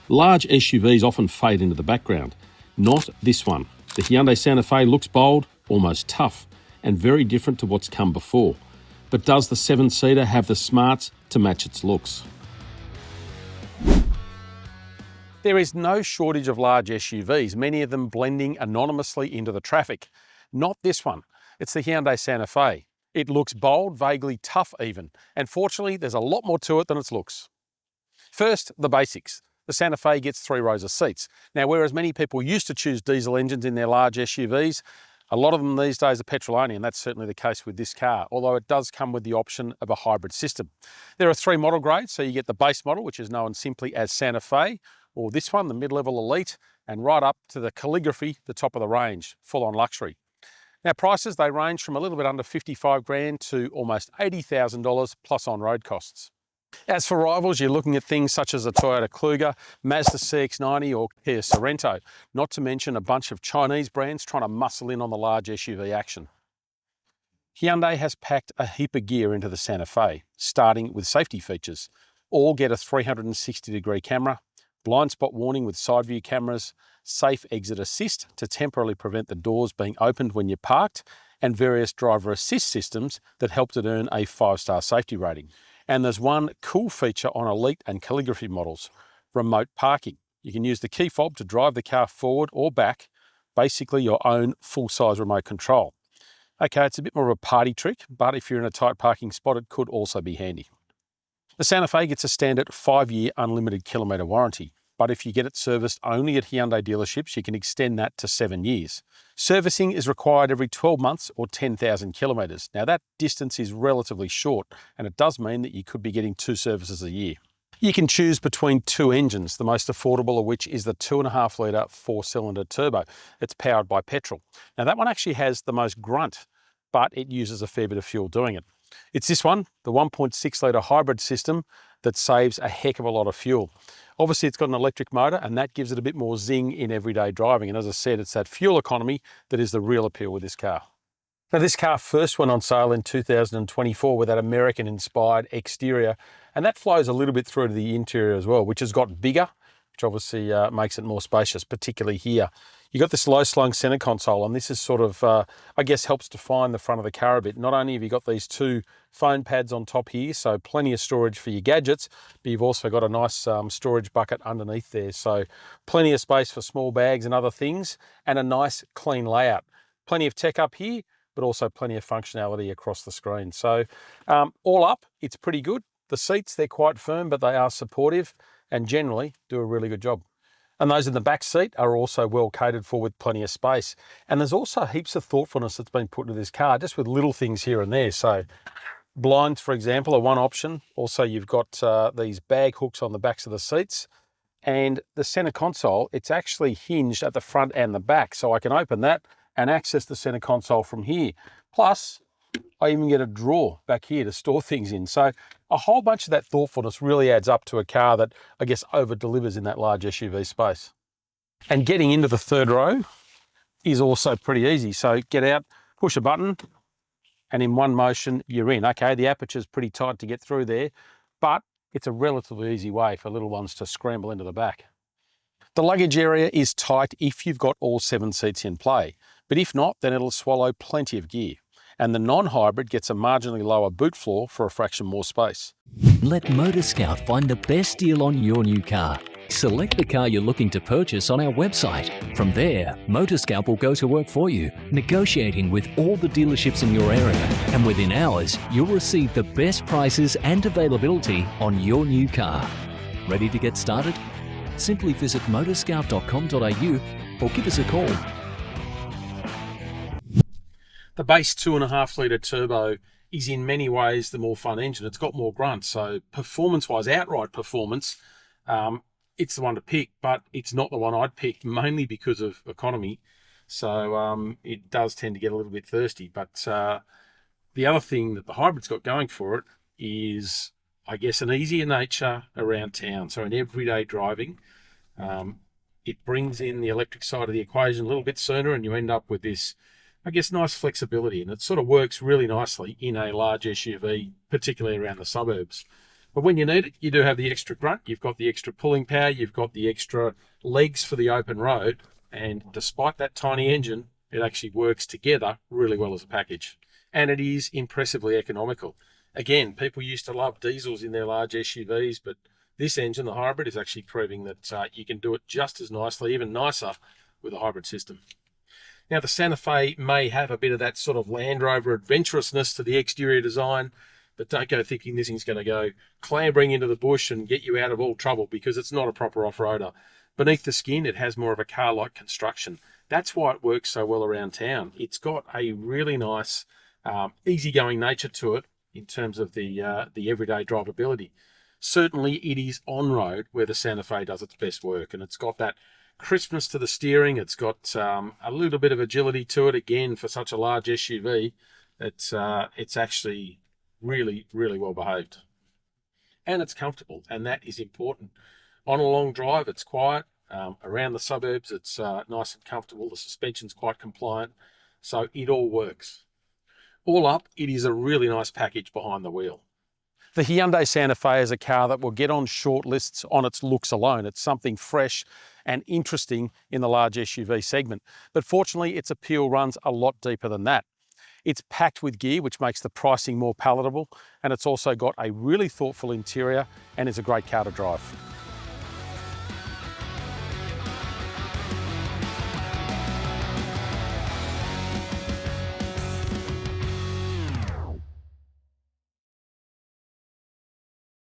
Large SUVs often fade into the background. Not this one. The Hyundai Santa Fe looks bold, almost tough, and very different to what's come before. But does the seven-seater have the smarts to match its looks? There is no shortage of large SUVs, many of them blending anonymously into the traffic. Not this one. It's the Hyundai Santa Fe. It looks bold, vaguely tough even, and fortunately there's a lot more to it than its looks. First, the basics. The Santa Fe gets 3 rows of seats. Now, whereas many people used to choose diesel engines in their large SUVs, a lot of them these days are petrol only, and that's certainly the case with this car, although it does come with the option of a hybrid system. There are 3 model grades, so you get the base model, which is known simply as Santa Fe, or this one, the mid-level Elite, and right up to the Calligraphy, the top of the range, full-on luxury. Now, prices, they range from a little bit under 55 grand to almost $80,000 plus on-road costs. As for rivals, you're looking at things such as a Toyota Kluger, Mazda CX-90 or Kia Sorento, not to mention a bunch of Chinese brands trying to muscle in on the large SUV action. Hyundai has packed a heap of gear into the Santa Fe, starting with safety features. All get a 360-degree camera, blind spot warning with side view cameras, safe exit assist to temporarily prevent the doors being opened when you're parked, and various driver assist systems that helped it earn a 5-star safety rating. And there's one cool feature on Elite and Calligraphy models, remote parking. You can use the key fob to drive the car forward or back, basically your own full-size remote control. Okay, it's a bit more of a party trick, but if you're in a tight parking spot, it could also be handy. The Santa Fe gets a standard 5-year unlimited kilometre warranty, but if you get it serviced only at Hyundai dealerships, you can extend that to 7 years. Servicing is required every 12 months or 10,000 kilometres. Now that distance is relatively short, and it does mean that you could be getting 2 services a year. You can choose between 2 engines, the most affordable of which is the 2.5 litre 4-cylinder turbo. It's powered by petrol. Now that one actually has the most grunt, but it uses a fair bit of fuel doing it. It's this one, the 1.6 litre hybrid system, that saves a heck of a lot of fuel. Obviously it's got an electric motor and that gives it a bit more zing in everyday driving. And as I said, it's that fuel economy that is the real appeal with this car. Now this car first went on sale in 2024 with that American inspired exterior, and that flows a little bit through to the interior as well, which has got bigger, which obviously makes it more spacious, particularly here. You've got this low-slung center console, and this is sort of, I guess, helps define the front of the car a bit. Not only have you got these 2 phone pads on top here, so plenty of storage for your gadgets, but you've also got a nice storage bucket underneath there. So plenty of space for small bags and other things, and a nice clean layout. Plenty of tech up here, but also plenty of functionality across the screen. So all up, it's pretty good. The seats, they're quite firm, but they are supportive and generally do a really good job. And those in the back seat are also well catered for with plenty of space. And there's also heaps of thoughtfulness that's been put into this car, just with little things here and there. So blinds, for example, are one option. Also, you've got these bag hooks on the backs of the seats. And the center console, it's actually hinged at the front and the back. So I can open that and access the center console from here. Plus, I even get a drawer back here to store things in. So a whole bunch of that thoughtfulness really adds up to a car that, I guess, over-delivers in that large SUV space. And getting into the third row is also pretty easy. So get out, push a button, and in one motion, you're in. Okay, the aperture's pretty tight to get through there, but it's a relatively easy way for little ones to scramble into the back. The luggage area is tight if you've got all 7 seats in play, but if not, then it'll swallow plenty of gear. And the non-hybrid gets a marginally lower boot floor for a fraction more space. Let MotorScout find the best deal on your new car. Select the car you're looking to purchase on our website. From there, MotorScout will go to work for you, negotiating with all the dealerships in your area. And within hours, you'll receive the best prices and availability on your new car. Ready to get started? Simply visit motorscout.com.au or give us a call. The base 2.5 litre turbo is in many ways the more fun engine. It's got more grunt, so performance-wise, outright performance, it's the one to pick, but it's not the one I'd pick, mainly because of economy. So it does tend to get a little bit thirsty. But the other thing that the hybrid's got going for it is, I guess, an easier nature around town. So in everyday driving, it brings in the electric side of the equation a little bit sooner, and you end up with this, I guess, nice flexibility, and it sort of works really nicely in a large SUV, particularly around the suburbs. But when you need it, you do have the extra grunt, you've got the extra pulling power, you've got the extra legs for the open road, and despite that tiny engine, it actually works together really well as a package. And it is impressively economical. Again, people used to love diesels in their large SUVs, but this engine, the hybrid, is actually proving that you can do it just as nicely, even nicer, with a hybrid system. Now, the Santa Fe may have a bit of that sort of Land Rover adventurousness to the exterior design, but don't go thinking this thing's going to go clambering into the bush and get you out of all trouble, because it's not a proper off-roader. Beneath the skin, it has more of a car-like construction. That's why it works so well around town. It's got a really nice, easygoing nature to it in terms of the everyday drivability. Certainly, it is on-road where the Santa Fe does its best work, and it's got that crispness to the steering. It's got a little bit of agility to it. Again, for such a large SUV, it's actually really, really well behaved. And it's comfortable, and that is important. On a long drive, it's quiet. Around the suburbs, it's nice and comfortable. The suspension's quite compliant, so it all works. All up, it is a really nice package behind the wheel. The Hyundai Santa Fe is a car that will get on short lists on its looks alone. It's something fresh and interesting in the large SUV segment. But fortunately, its appeal runs a lot deeper than that. It's packed with gear, which makes the pricing more palatable, and it's also got a really thoughtful interior and is a great car to drive.